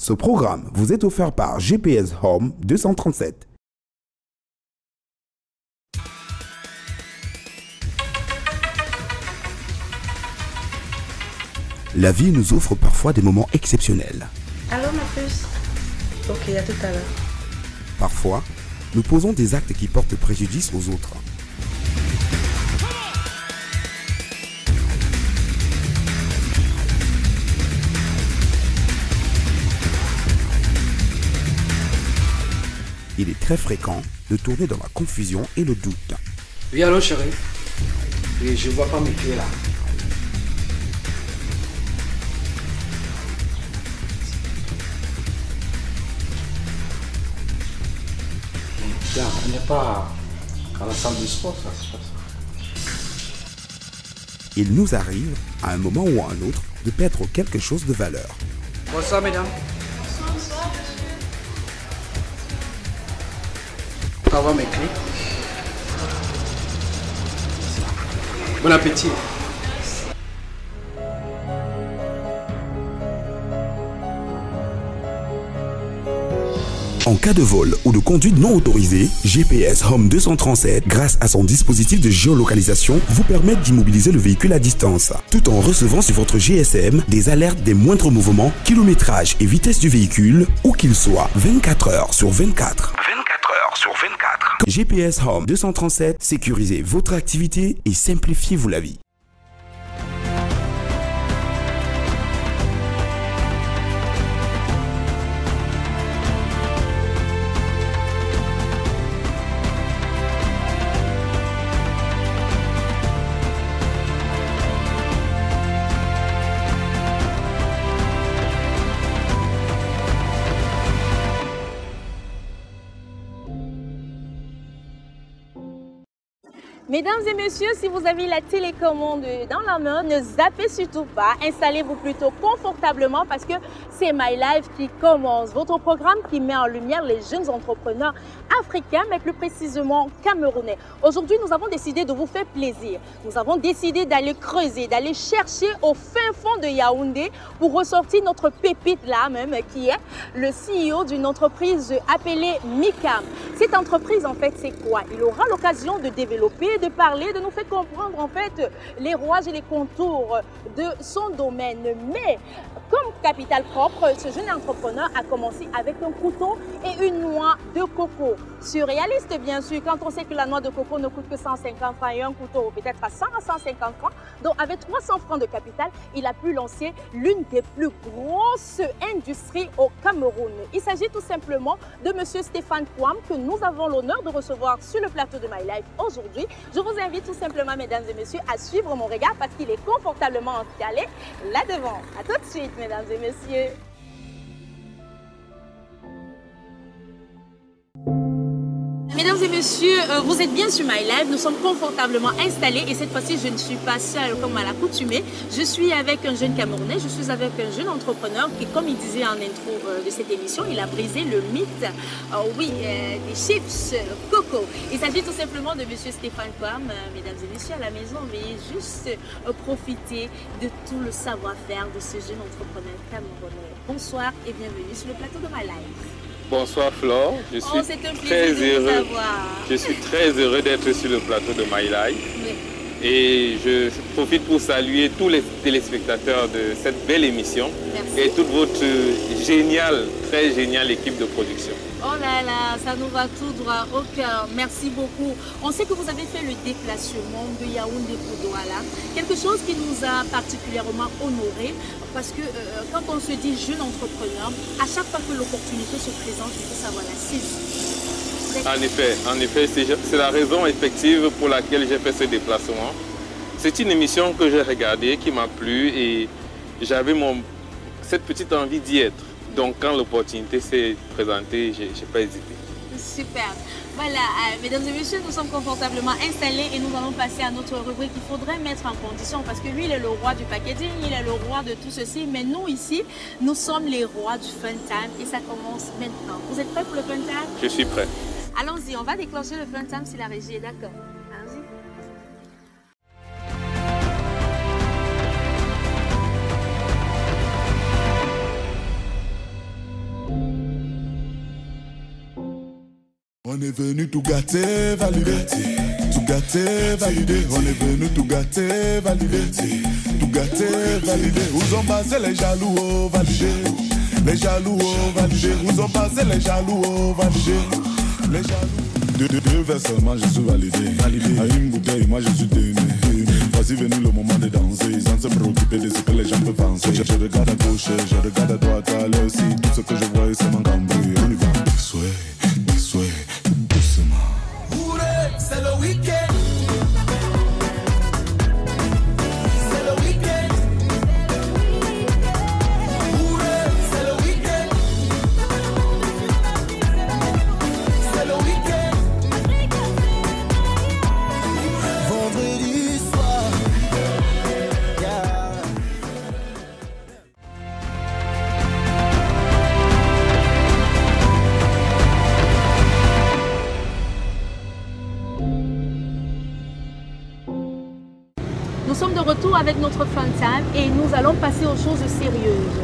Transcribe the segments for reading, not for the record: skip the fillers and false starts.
Ce programme vous est offert par GPS Home 237. La vie nous offre parfois des moments exceptionnels. Allô ma puce. Ok, à tout à l'heure. Parfois, nous posons des actes qui portent préjudice aux autres. Il est très fréquent de tourner dans la confusion et le doute. Oui, allô chérie. Oui, je vois pas mes pieds là. Tiens, on n'est pas à la salle de sport, ça se passe. Il nous arrive, à un moment ou à un autre, de perdre quelque chose de valeur. Bonsoir mesdames. Avoir mes clés. Bon appétit. En cas de vol ou de conduite non autorisée, GPS Home 237, grâce à son dispositif de géolocalisation, vous permet d'immobiliser le véhicule à distance, tout en recevant sur votre GSM des alertes des moindres mouvements, kilométrage et vitesse du véhicule, où qu'il soit, 24 heures sur 24. 24 heures sur 24. GPS Home 237, sécurisez votre activité et simplifiez-vous la vie. Mesdames et messieurs, si vous avez la télécommande dans la main, ne zappez surtout pas. Installez-vous plutôt confortablement parce que c'est My Life qui commence. Votre programme qui met en lumière les jeunes entrepreneurs africains, mais plus précisément camerounais. Aujourd'hui, nous avons décidé de vous faire plaisir. Nous avons décidé d'aller creuser, d'aller chercher au fin fond de Yaoundé pour ressortir notre pépite là même, qui est le CEO d'une entreprise appelée Micam. Cette entreprise, en fait, c'est quoi? Il aura l'occasion de développer, de parler, de nous faire comprendre en fait les rouages et les contours de son domaine. Mais comme capital propre, ce jeune entrepreneur a commencé avec un couteau et une noix de coco. Surréaliste bien sûr, quand on sait que la noix de coco ne coûte que 150 francs et un couteau peut-être à 100 à 150 francs. Donc avec 300 francs de capital, il a pu lancer l'une des plus grosses industries au Cameroun. Il s'agit tout simplement de monsieur Stéphane Kouam que nous avons l'honneur de recevoir sur le plateau de My Life aujourd'hui. Je vous invite tout simplement, mesdames et messieurs, à suivre mon regard parce qu'il est confortablement installé là devant. À tout de suite, mesdames et messieurs. Mesdames et messieurs, vous êtes bien sur My Life, nous sommes confortablement installés et cette fois-ci je ne suis pas seule comme à l'accoutumée. Je suis avec un jeune Camerounais, je suis avec un jeune entrepreneur qui, comme il disait en intro de cette émission, il a brisé le mythe des chips coco. Il s'agit tout simplement de monsieur Stéphane Kouam. Mesdames et messieurs, à la maison, veuillez juste profiter de tout le savoir-faire de ce jeune entrepreneur camerounais. Bonsoir et bienvenue sur le plateau de My Life. Bonsoir Flore, je suis très heureux d'être sur le plateau de My Life. Oui. Et je profite pour saluer tous les téléspectateurs de cette belle émission. Merci. Et toute votre très géniale équipe de production. Oh là là, ça nous va tout droit au cœur. Merci beaucoup. On sait que vous avez fait le déplacement de Yaoundé pour Douala. Quelque chose qui nous a particulièrement honorés parce que quand on se dit jeune entrepreneur, à chaque fois que l'opportunité se présente, il faut savoir la saisir. En effet, c'est la raison effective pour laquelle j'ai fait ce déplacement. C'est une émission que j'ai regardée, qui m'a plu et j'avais cette petite envie d'y être. Donc quand l'opportunité s'est présentée, je n'ai pas hésité. Super. Voilà, mesdames et messieurs, nous sommes confortablement installés et nous allons passer à notre rubrique qu'il faudrait mettre en condition parce que lui, il est le roi du packaging, il est le roi de tout ceci. Mais nous, ici, nous sommes les rois du fun time et ça commence maintenant. Vous êtes prêts pour le fun time? Je suis prêt. Allons-y, on va déclencher le fun time si la régie est d'accord. Allons-y. On est venu tout gâter, valider. Tout gâter, valider. On est venu tout gâter, valider. Tout gâter, valider. Où ont passé les jaloux, oh, valider. Les jaloux, oh, valider. Où ont passé les jaloux, oh, valider. Les jaloux. Deux vers seulement, je suis validé. À une bouteille, moi je suis démé. Voici venu le moment de danser, sans se préoccuper de ce que les gens peuvent penser. Je regarde à gauche, je regarde à droite, à l'heure aussi. Tout ce que je vois, c'est mon cambouis. On y va. Souhait, doucement. C'est le week-end. C'est le week-end. C'est le week-end. C'est le week-end. Vendredi soir. Nous sommes de retour avec notre fun time et nous allons passer aux choses sérieuses.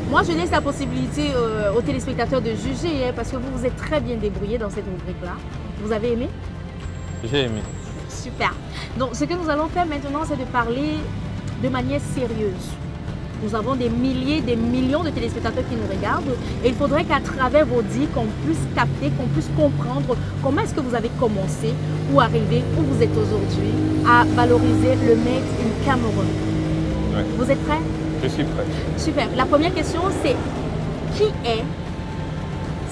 Moi, je laisse la possibilité aux téléspectateurs de juger parce que vous vous êtes très bien débrouillés dans cette rubrique-là. Vous avez aimé? J'ai aimé. Super. Donc, ce que nous allons faire maintenant, c'est de parler de manière sérieuse. Nous avons des milliers, des millions de téléspectateurs qui nous regardent et il faudrait qu'à travers vos dits, qu'on puisse capter, qu'on puisse comprendre comment est-ce que vous avez commencé ou arrivé où vous êtes aujourd'hui à valoriser le Made in Cameroun. Ouais. Vous êtes prêts? Je suis prêt. Super. La première question, c'est qui est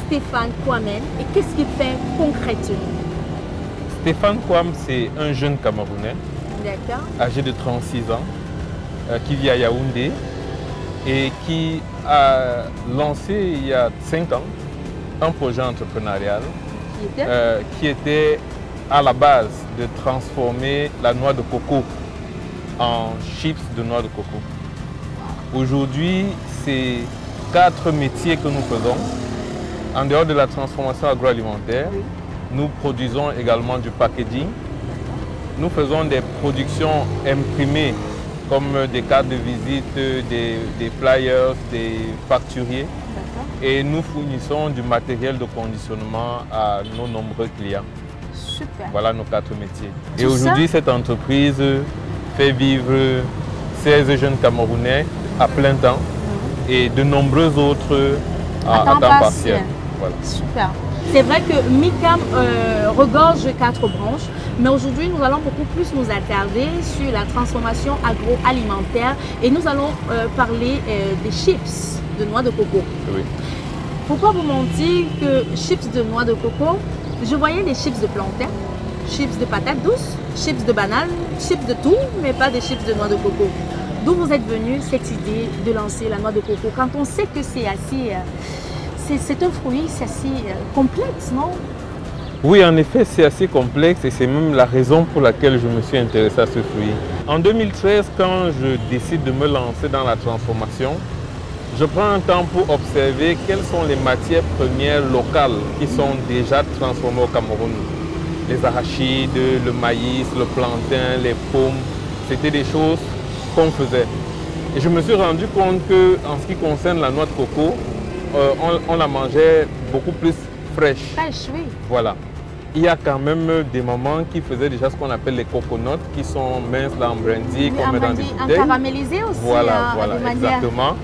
Stéphane Kwame et qu'est-ce qu'il fait concrètement? Stéphane Kwame, c'est un jeune Camerounais, D'accord. âgé de 36 ans, qui vit à Yaoundé et qui a lancé il y a 5 ans un projet entrepreneurial qui était à la base de transformer la noix de coco en chips de noix de coco. Aujourd'hui, c'est 4 métiers que nous faisons. En dehors de la transformation agroalimentaire, nous produisons également du packaging. Nous faisons des productions imprimées comme des cartes de visite, des flyers, des facturiers. Et nous fournissons du matériel de conditionnement à nos nombreux clients. Super. Voilà nos 4 métiers. Et aujourd'hui, cette entreprise fait vivre 16 jeunes Camerounais à plein temps et de nombreux autres à temps partiel. Voilà. Super. C'est vrai que MICAM regorge 4 branches, mais aujourd'hui nous allons beaucoup plus nous attarder sur la transformation agroalimentaire et nous allons parler des chips de noix de coco. Oui. Pourquoi vous mentir que chips de noix de coco, je voyais des chips de plantain, chips de patates douces, chips de bananes, chips de tout, mais pas des chips de noix de coco. D'où vous êtes venu cette idée de lancer la noix de coco quand on sait que c'est assez... c'est un fruit, c'est assez complexe, non? Oui, en effet, c'est assez complexe et c'est même la raison pour laquelle je me suis intéressé à ce fruit. En 2013, quand je décide de me lancer dans la transformation, je prends un temps pour observer quelles sont les matières premières locales qui sont déjà transformées au Cameroun. Les arachides, le maïs, le plantain, les pommes, c'était des choses qu'on faisait. Et je me suis rendu compte qu'en ce qui concerne la noix de coco, on la mangeait beaucoup plus fraîche. Fraîche, oui. Voilà. Il y a quand même des mamans qui faisaient déjà ce qu'on appelle les coconuts, qui sont minces là en brandy, qu'on met dans des bouteilles. Caramélisé aussi. Voilà, voilà, exactement.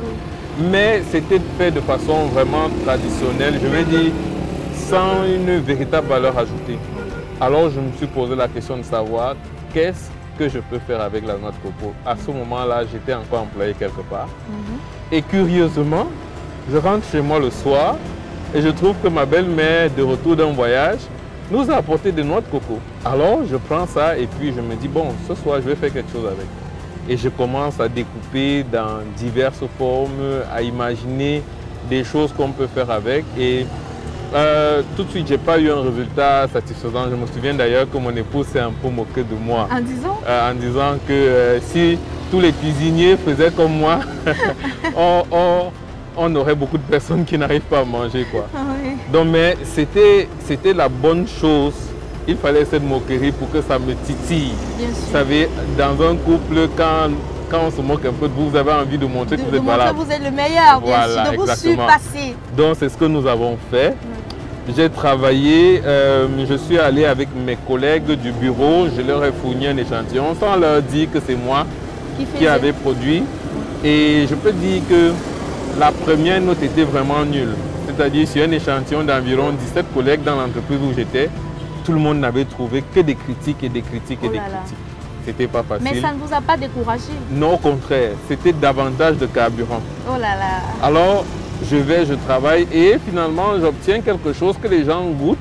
Mais c'était fait de façon vraiment traditionnelle, je vais dire, sans une véritable valeur ajoutée. Alors je me suis posé la question de savoir qu'est-ce que je peux faire avec la noix de coco. À ce moment-là, j'étais encore employé quelque part. Et curieusement, je rentre chez moi le soir et je trouve que ma belle-mère, de retour d'un voyage, nous a apporté des noix de coco. Alors je prends ça et puis je me dis, bon, ce soir je vais faire quelque chose avec. Et je commence à découper dans diverses formes, à imaginer des choses qu'on peut faire avec. Et tout de suite, je n'ai pas eu un résultat satisfaisant. Je me souviens d'ailleurs que mon épouse s'est un peu moquée de moi. En disant que si tous les cuisiniers faisaient comme moi, on aurait beaucoup de personnes qui n'arrivent pas à manger, quoi. Oui. Donc, mais c'était la bonne chose. Il fallait cette moquerie pour que ça me titille. Bien sûr. Vous savez, dans un couple, quand on se moque un peu de vous, vous avez envie de montrer que vous êtes valable. Vous êtes le meilleur, bien voilà, sûr, de vous exactement. surpasser. Donc, c'est ce que nous avons fait. J'ai travaillé, je suis allé avec mes collègues du bureau, je leur ai fourni un échantillon sans leur dire que c'est moi qui avais produit. Et je peux dire que la première note était vraiment nulle. C'est-à-dire sur un échantillon d'environ 17 collègues dans l'entreprise où j'étais, tout le monde n'avait trouvé que des critiques et des critiques et des critiques. C'était pas facile. Mais ça ne vous a pas découragé? Non, au contraire, c'était davantage de carburant. Oh là là. Alors, je travaille et finalement, j'obtiens quelque chose que les gens goûtent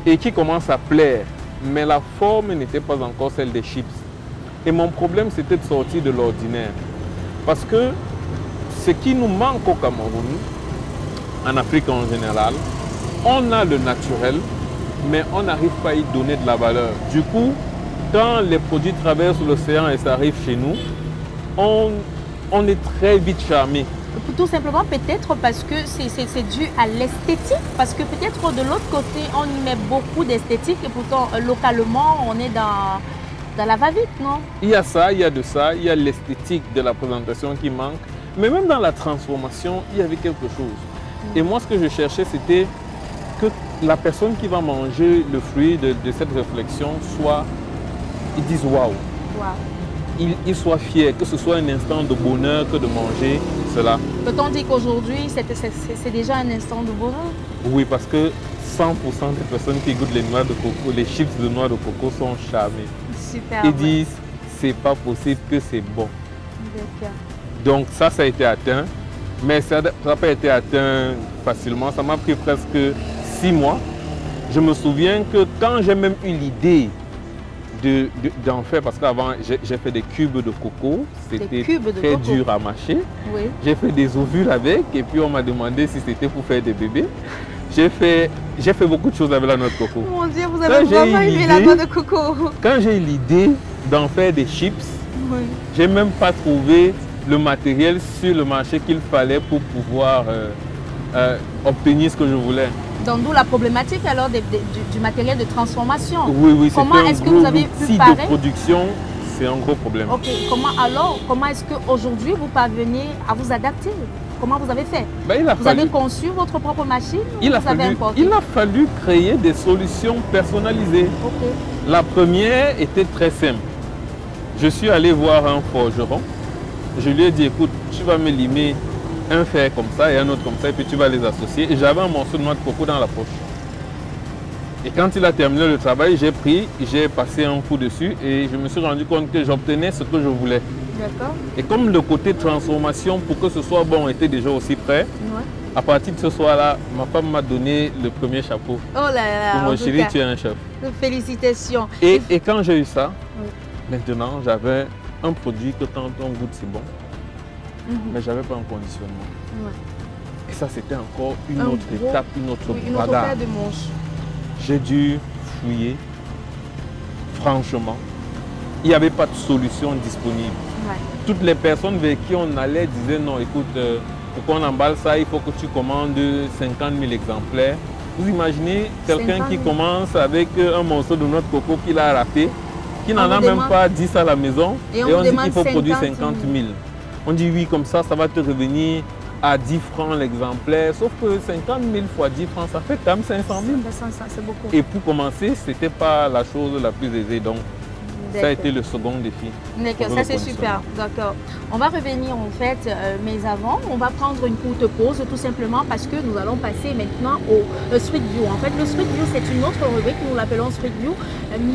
et qui commence à plaire. Mais la forme n'était pas encore celle des chips. Et mon problème, c'était de sortir de l'ordinaire. Parce que ce qui nous manque au Cameroun, en Afrique en général, on a le naturel, mais on n'arrive pas à y donner de la valeur. Du coup, quand les produits traversent l'océan et ça arrive chez nous, on est très vite charmé. Tout simplement peut-être parce que c'est dû à l'esthétique, parce que peut-être de l'autre côté, on y met beaucoup d'esthétique et pourtant localement, on est dans la va-vite, non? Il y a ça, il y a de ça, il y a l'esthétique de la présentation qui manque, mais même dans la transformation, il y avait quelque chose. Et moi, ce que je cherchais, c'était que la personne qui va manger le fruit de cette réflexion soit, ils disent waouh. Ils soient fiers, que ce soit un instant de bonheur que de manger cela. Peut-on dire qu'aujourd'hui, c'est déjà un instant de bonheur? Oui, parce que 100% des personnes qui goûtent les noix de coco, les chips de noix de coco sont charmées. Super. Ils disent, c'est pas possible que c'est bon. D'accord. Donc ça a été atteint, mais ça n'a pas été atteint facilement. Ça m'a pris presque 6 mois. Je me souviens que quand j'ai même eu l'idée d'en faire, parce qu'avant j'ai fait des cubes de coco, c'était très dur à mâcher. Oui. J'ai fait des ovules avec et puis on m'a demandé si c'était pour faire des bébés. J'ai fait beaucoup de choses avec la noix de coco. Mon Dieu, vous avez vraiment aimé la noix de coco. Quand j'ai eu l'idée d'en faire des chips, oui, j'ai même pas trouvé le matériel sur le marché qu'il fallait pour pouvoir obtenir ce que je voulais. Donc d'où la problématique alors du matériel de transformation. Oui, comment est-ce que vous avez pu de production, c'est un gros problème. Ok, comment est-ce qu'aujourd'hui vous parvenez à vous adapter? Comment vous avez fait? Vous avez conçu votre propre machine ou vous avez importé? Il a fallu créer des solutions personnalisées. Okay. La première était très simple. Je suis allé voir un forgeron. Je lui ai dit, écoute, tu vas me limer un fer comme ça et un autre comme ça et puis tu vas les associer. Et j'avais un morceau de noix de coco dans la poche. Et quand il a terminé le travail, j'ai passé un coup dessus et je me suis rendu compte que j'obtenais ce que je voulais. D'accord. Et comme le côté transformation pour que ce soit bon était déjà aussi prêt, ouais, à partir de ce soir-là, ma femme m'a donné le premier chapeau. Oh là là. Pour mon chéri, tu es un chef. Félicitations. Et quand j'ai eu ça, oui, maintenant j'avais un produit que quand on goûte c'est bon, mais je n'avais pas un conditionnement. Ouais. Et ça c'était encore une autre étape, une autre bagarre. Une autre paire de manches. J'ai dû fouiller, franchement. Il n'y avait pas de solution disponible. Ouais. Toutes les personnes vers qui on allait disaient non, écoute, pour qu'on emballe ça, il faut que tu commandes 50 000 exemplaires. Vous imaginez quelqu'un qui commence avec un morceau de noix de coco qu'il a raté, qui n'en a même pas 10 à la maison, et on dit qu'il faut produire 50 000. On dit oui, comme ça va te revenir à 10 francs l'exemplaire. Sauf que 50 000 fois 10 francs, ça fait quand même 500 000. C'est beaucoup. Et pour commencer, ce n'était pas la chose la plus aisée. Donc, ça a été le second défi. D'accord, ça c'est super. D'accord. On va revenir en fait, mais avant, on va prendre une courte pause tout simplement parce que nous allons passer maintenant au Street View. En fait, le Street View, c'est une autre rubrique, nous l'appelons Street View.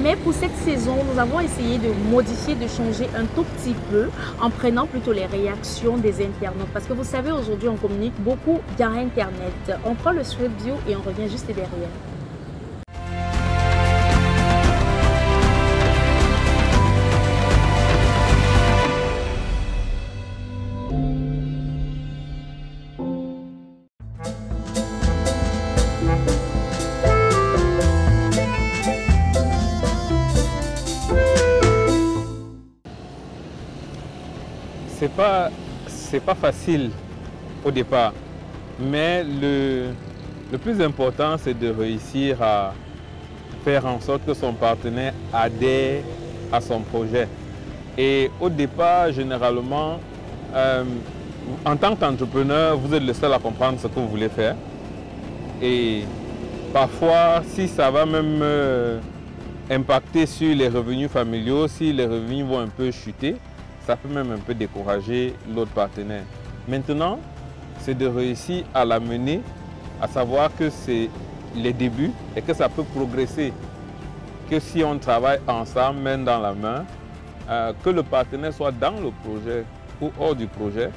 Mais pour cette saison, nous avons essayé de modifier, de changer un tout petit peu en prenant plutôt les réactions des internautes. Parce que vous savez, aujourd'hui, on communique beaucoup via Internet. On prend le Street View et on revient juste derrière. C'est pas facile au départ, mais le plus important, c'est de réussir à faire en sorte que son partenaire adhère à son projet. Et au départ, généralement, en tant qu'entrepreneur, vous êtes le seul à comprendre ce que vous voulez faire. Et parfois, si ça va même impacter sur les revenus familiaux, si les revenus vont un peu chuter, ça peut même un peu décourager l'autre partenaire. Maintenant, c'est de réussir à l'amener, à savoir que c'est les débuts et que ça peut progresser. Que si on travaille ensemble, main dans la main, que le partenaire soit dans le projet ou hors du projet.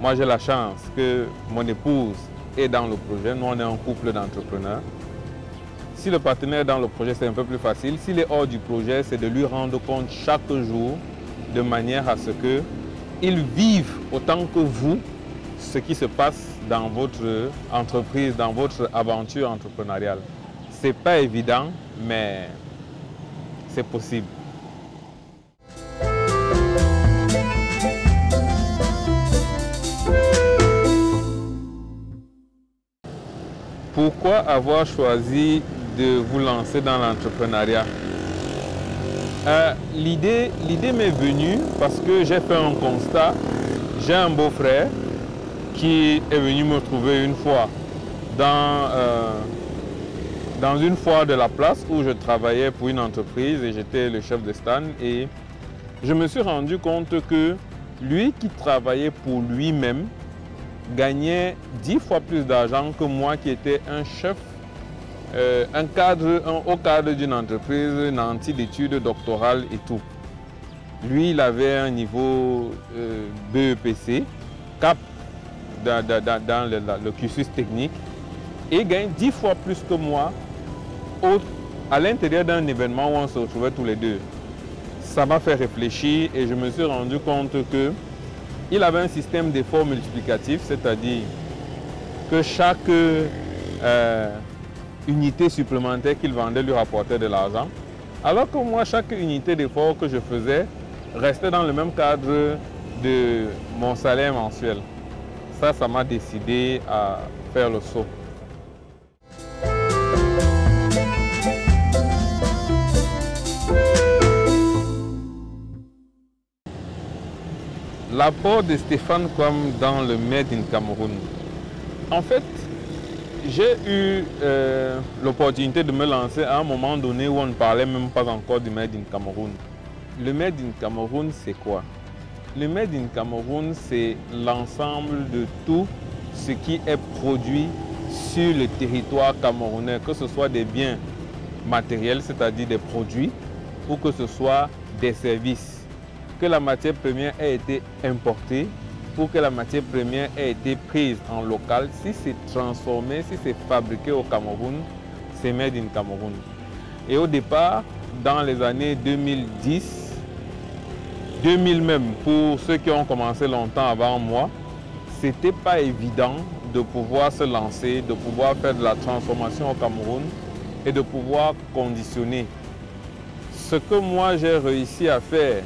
Moi, j'ai la chance que mon épouse est dans le projet. Nous, on est un couple d'entrepreneurs. Si le partenaire est dans le projet, c'est un peu plus facile. S'il est hors du projet, c'est de lui rendre compte chaque jour de manière à ce qu'il vive autant que vous ce qui se passe dans votre entreprise, dans votre aventure entrepreneuriale. Ce n'est pas évident, mais c'est possible. Pourquoi avoir choisi de vous lancer dans l'entrepreneuriat? L'idée m'est venue parce que j'ai fait un constat. J'ai un beau-frère qui est venu me trouver une fois dans une foire de la place où je travaillais pour une entreprise et j'étais le chef de stand. Et je me suis rendu compte que lui qui travaillait pour lui-même gagnait 10 fois plus d'argent que moi qui étais un chef, un haut cadre d'une entreprise, nanti d'études doctorales et tout. Lui, il avait un niveau BEPC, CAP dans le cursus technique et gagne 10 fois plus que moi à l'intérieur d'un événement où on se retrouvait tous les deux. Ça m'a fait réfléchir et je me suis rendu compte qu'il avait un système d'effort multiplicatif, c'est-à-dire que chaque unité supplémentaire qu'il vendait lui rapportait de l'argent, alors que moi, chaque unité d'effort que je faisais restait dans le même cadre de mon salaire mensuel. Ça m'a décidé à faire le saut. L'apport de Stéphane Kwam dans le Made in Cameroun. En fait, j'ai eu l'opportunité de me lancer à un moment donné où on ne parlait même pas encore du Made in Cameroun. Le Made in Cameroun, c'est quoi? Le Made in Cameroun, c'est l'ensemble de tout ce qui est produit sur le territoire camerounais, que ce soit des biens matériels, c'est-à-dire des produits, ou que ce soit des services. Que la matière première ait été importée, pour que la matière première ait été prise en local, si c'est transformé, si c'est fabriqué au Cameroun, c'est Made in Cameroun. Et au départ, dans les années 2010, 2000 même, pour ceux qui ont commencé longtemps avant moi, c'était pas évident de pouvoir se lancer, de pouvoir faire de la transformation au Cameroun et de pouvoir conditionner. Ce que moi j'ai réussi à faire,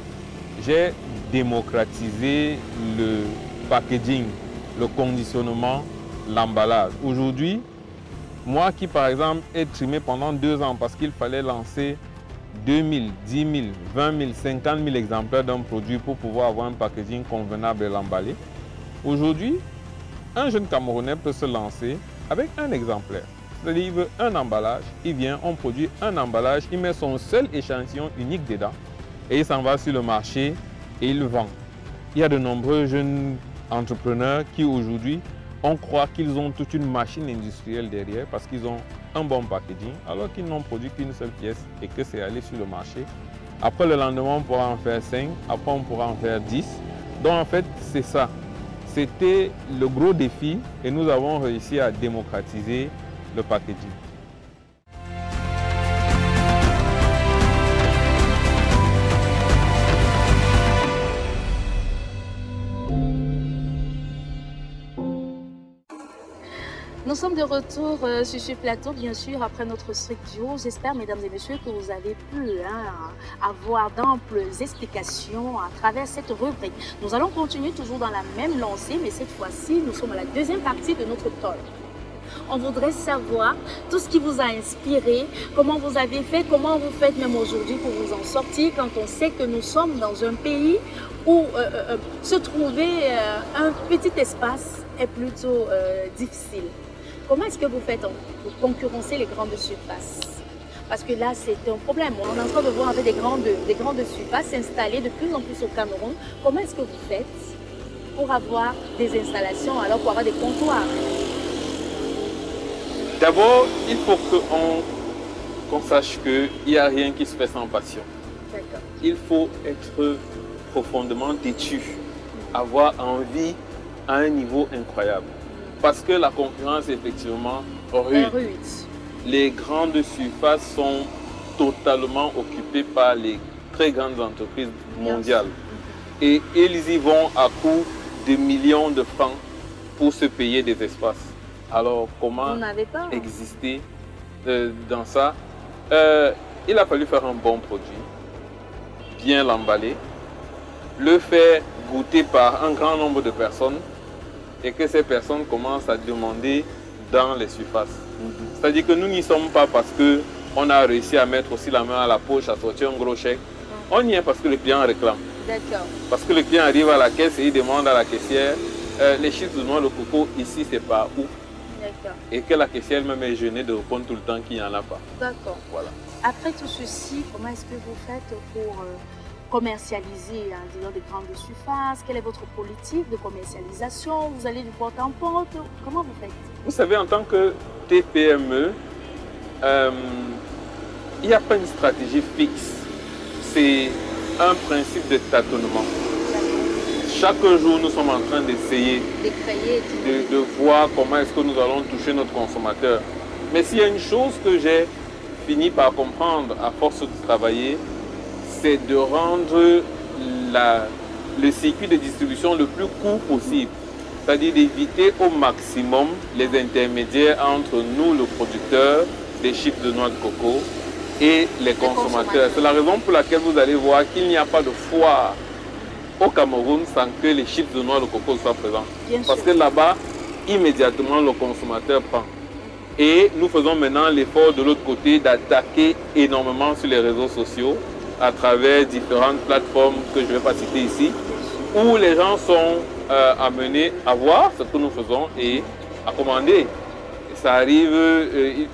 j'ai démocratisé le packaging, le conditionnement, l'emballage. Aujourd'hui, moi qui par exemple ai trimé pendant 2 ans parce qu'il fallait lancer 2000, 10 000, 20 000, 50 000 exemplaires d'un produit pour pouvoir avoir un packaging convenable et l'emballer. Aujourd'hui, un jeune Camerounais peut se lancer avec un exemplaire. C'est-à-dire qu'il veut un emballage, il vient, on produit un emballage, il met son seul échantillon unique dedans et il s'en va sur le marché et il vend. Il y a de nombreux jeunes entrepreneurs qui aujourd'hui, on croit qu'ils ont toute une machine industrielle derrière parce qu'ils ont un bon packaging alors qu'ils n'ont produit qu'une seule pièce et que c'est aller sur le marché. Après le lendemain, on pourra en faire 5, après on pourra en faire 10. Donc en fait, c'est ça. C'était le gros défi et nous avons réussi à démocratiser le packaging. Nous sommes de retour sur ce plateau, bien sûr, après notre studio. J'espère, mesdames et messieurs, que vous avez pu avoir d'amples explications à travers cette rubrique. Nous allons continuer toujours dans la même lancée, mais cette fois-ci, nous sommes à la deuxième partie de notre talk. On voudrait savoir tout ce qui vous a inspiré, comment vous avez fait, comment vous faites même aujourd'hui pour vous en sortir quand on sait que nous sommes dans un pays où se trouvait un petit espace est plutôt difficile. Comment est-ce que vous faites pour concurrencer les grandes surfaces? Parce que là, c'est un problème. On est en train de voir avec des grandes surfaces s'installer de plus en plus au Cameroun. Comment est-ce que vous faites pour avoir des installations, alors pour avoir des comptoirs? D'abord, il faut qu'on sache qu'il n'y a rien qui se fait sans passion. Il faut être profondément têtu, avoir envie à un niveau incroyable. Parce que la concurrence est effectivement rude. Les grandes surfaces sont totalement occupées par les très grandes entreprises mondiales. Et ils y vont à coût de millions de francs pour se payer des espaces. Alors, comment exister dans ça? Il a fallu faire un bon produit, bien l'emballer, le faire goûter par un grand nombre de personnes et que ces personnes commencent à demander dans les surfaces. C'est-à-dire que nous n'y sommes pas parce qu'on a réussi à mettre aussi la main à la poche, à sortir un gros chèque. On y est parce que le client réclame. Parce que le client arrive à la caisse et il demande à la caissière les chips de noix de coco, ici c'est pas où. Et que la caissière elle-même est gênée de répondre tout le temps qu'il n'y en a pas. D'accord. Voilà. Après tout ceci, comment est-ce que vous faites pour commercialiser disons, des grandes surfaces? Quelle est votre politique de commercialisation? Vous allez du porte en porte? Comment vous faites? Vous savez, en tant que TPME, il n'y a pas une stratégie fixe. C'est un principe de tâtonnement. Chaque jour, nous sommes en train d'essayer de voir comment est-ce que nous allons toucher notre consommateur. Mais s'il y a une chose que j'ai fini par comprendre à force de travailler, c'est de rendre le circuit de distribution le plus court possible. C'est-à-dire d'éviter au maximum les intermédiaires entre nous, le producteur des chips de noix de coco, et les consommateurs. C'est la raison pour laquelle vous allez voir qu'il n'y a pas de foire au Cameroun sans que les chips de noix de coco soient présents. Parce que là-bas, immédiatement, le consommateur prend. Et nous faisons maintenant l'effort de l'autre côté d'attaquer énormément sur les réseaux sociaux à travers différentes plateformes que je ne vais pas citer ici, où les gens sont amenés à voir ce que nous faisons et à commander. Ça arrive,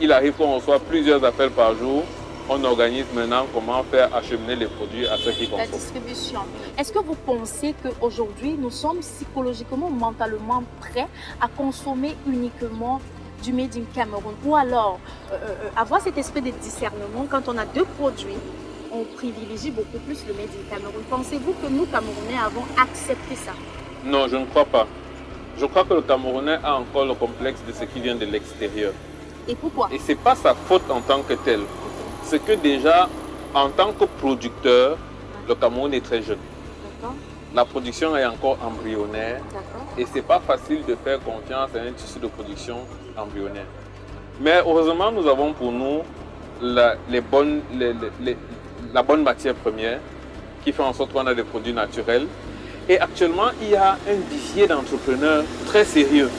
il arrive qu'on reçoit plusieurs appels par jour. On organise maintenant comment faire acheminer les produits à ceux qui consomment. La distribution. Est-ce que vous pensez qu'aujourd'hui, nous sommes psychologiquement, mentalement prêts à consommer uniquement du Made in Cameroun? Ou alors, avoir cet esprit de discernement, quand on a deux produits, on privilégie beaucoup plus le Made in Cameroun. Pensez-vous que nous, Camerounais, avons accepté ça? Non, je ne crois pas. Je crois que le Camerounais a encore le complexe de ce qui vient de l'extérieur. Et pourquoi? Et ce n'est pas sa faute en tant que tel. C'est que déjà, en tant que producteur, le Cameroun est très jeune. La production est encore embryonnaire. Et ce n'est pas facile de faire confiance à un tissu de production embryonnaire. Mais heureusement, nous avons pour nous la bonne matière première qui fait en sorte qu'on a des produits naturels. Et actuellement, il y a un vivier d'entrepreneurs très sérieux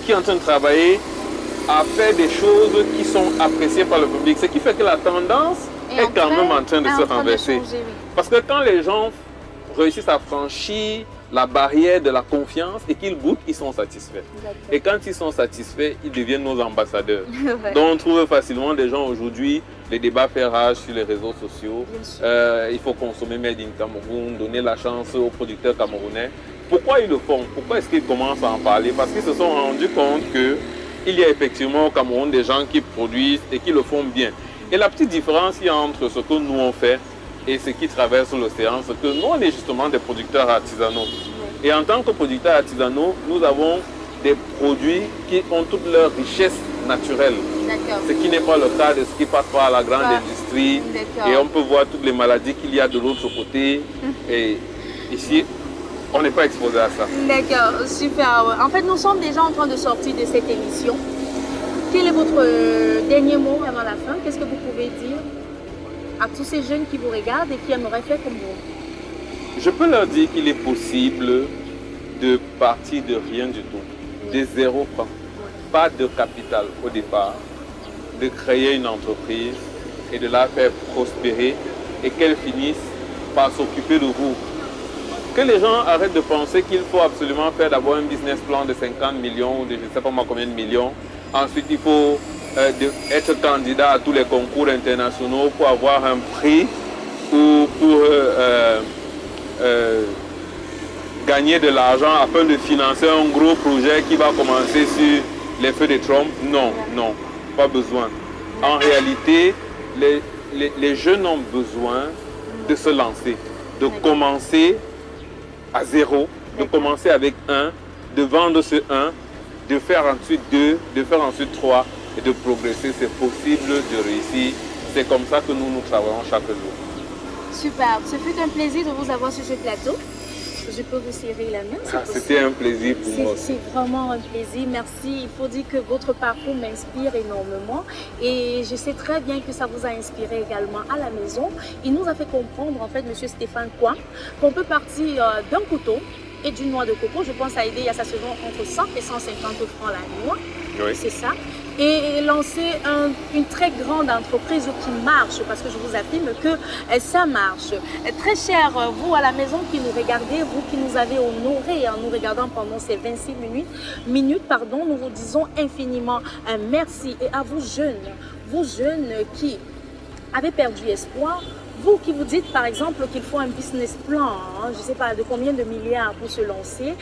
qui est en train de travailler à faire des choses qui sont appréciées par le public. Ce qui fait que la tendance est quand même en train de se renverser. Parce que quand les gens réussissent à franchir la barrière de la confiance et qu'ils goûtent, ils sont satisfaits. Et quand ils sont satisfaits, ils deviennent nos ambassadeurs. Donc on trouve facilement des gens aujourd'hui, les débats fait rage sur les réseaux sociaux. Il faut consommer Made in Cameroun, donner la chance aux producteurs camerounais. Pourquoi ils le font? Pourquoi est-ce qu'ils commencent à en parler? Parce qu'ils se sont rendus compte qu'il y a effectivement au Cameroun des gens qui produisent et qui le font bien. Et la petite différence il y a entre ce que nous on fait et ce qui traverse l'océan, c'est que nous on est justement des producteurs artisanaux. Et en tant que producteurs artisanaux, nous avons des produits qui ont toute leur richesse naturelle. Ce qui n'est pas le cas de ce qui passe par la grande industrie. Et on peut voir toutes les maladies qu'il y a de l'autre côté. Et ici, on n'est pas exposé à ça. D'accord, super. En fait, nous sommes déjà en train de sortir de cette émission. Quel est votre dernier mot avant la fin? Qu'est-ce que vous pouvez dire à tous ces jeunes qui vous regardent et qui aimeraient faire comme vous? Je peux leur dire qu'il est possible de partir de rien du tout, de 0 francs, pas de capital au départ, de créer une entreprise et de la faire prospérer et qu'elle finisse par s'occuper de vous. Que les gens arrêtent de penser qu'il faut absolument faire d'abord un business plan de 50 millions ou de je ne sais pas moi combien de millions. Ensuite, il faut être candidat à tous les concours internationaux pour avoir un prix ou pour gagner de l'argent afin de financer un gros projet qui va commencer sur les feux de Trump. Non, non, pas besoin. En réalité, les jeunes ont besoin de se lancer, de commencer à zéro, de commencer avec 1, de vendre ce 1, de faire ensuite 2, de faire ensuite 3 et de progresser. C'est possible de réussir. C'est comme ça que nous travaillons chaque jour. Super, ce fut un plaisir de vous avoir sur ce plateau. Je peux vous serrer la main. C'était un plaisir pour moi. C'est vraiment un plaisir. Merci. Il faut dire que votre parcours m'inspire énormément et je sais très bien que ça vous a inspiré également à la maison. Il nous a fait comprendre, en fait, M. Stéphane Coin, qu'on peut partir d'un couteau et d'une noix de coco. Je pense à aider, ça se vend entre 100 et 150 francs la noix. Oui. C'est ça. Et lancer une très grande entreprise qui marche, parce que je vous affirme que ça marche. Très cher, vous à la maison qui nous regardez, vous qui nous avez honorés en nous regardant pendant ces 26 minutes, nous vous disons infiniment merci. Et à vous jeunes qui avez perdu espoir, vous qui vous dites par exemple qu'il faut un business plan, hein, je ne sais pas de combien de milliards pour se lancer,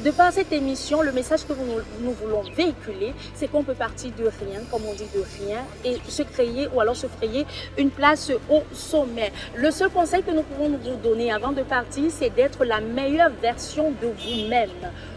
de par cette émission, le message que nous voulons véhiculer, c'est qu'on peut partir de rien, comme on dit de rien, et se créer ou alors se frayer une place au sommet. Le seul conseil que nous pouvons vous donner avant de partir, c'est d'être la meilleure version de vous-même.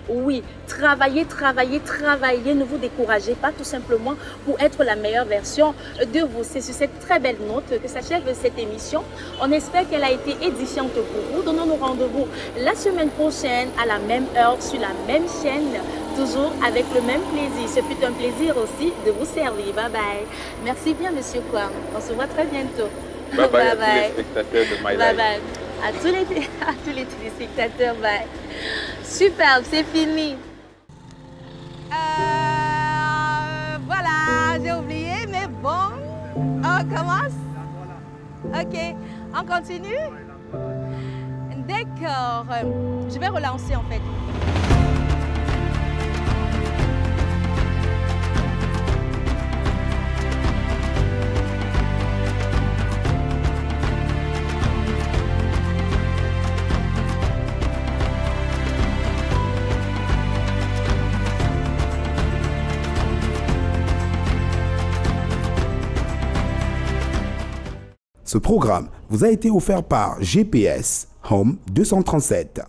Oui, travaillez, ne vous découragez pas tout simplement pour être la meilleure version de vous. C'est sur cette très belle note que s'achève cette émission. On espère qu'elle a été édifiante pour vous. Donnons-nous rendez-vous la semaine prochaine à la même heure sur la même chaîne, toujours avec le même plaisir. Ce fut un plaisir aussi de vous servir. Bye bye. Merci bien, Monsieur Kwam. On se voit très bientôt. Bye bye, à tous les spectateurs de My Life. Bye bye. À tous les téléspectateurs, bye. Super, c'est fini. Voilà, j'ai oublié, mais bon. On commence? Ok, on continue? D'accord. Je vais relancer en fait. Ce programme vous a été offert par GPS Home 237.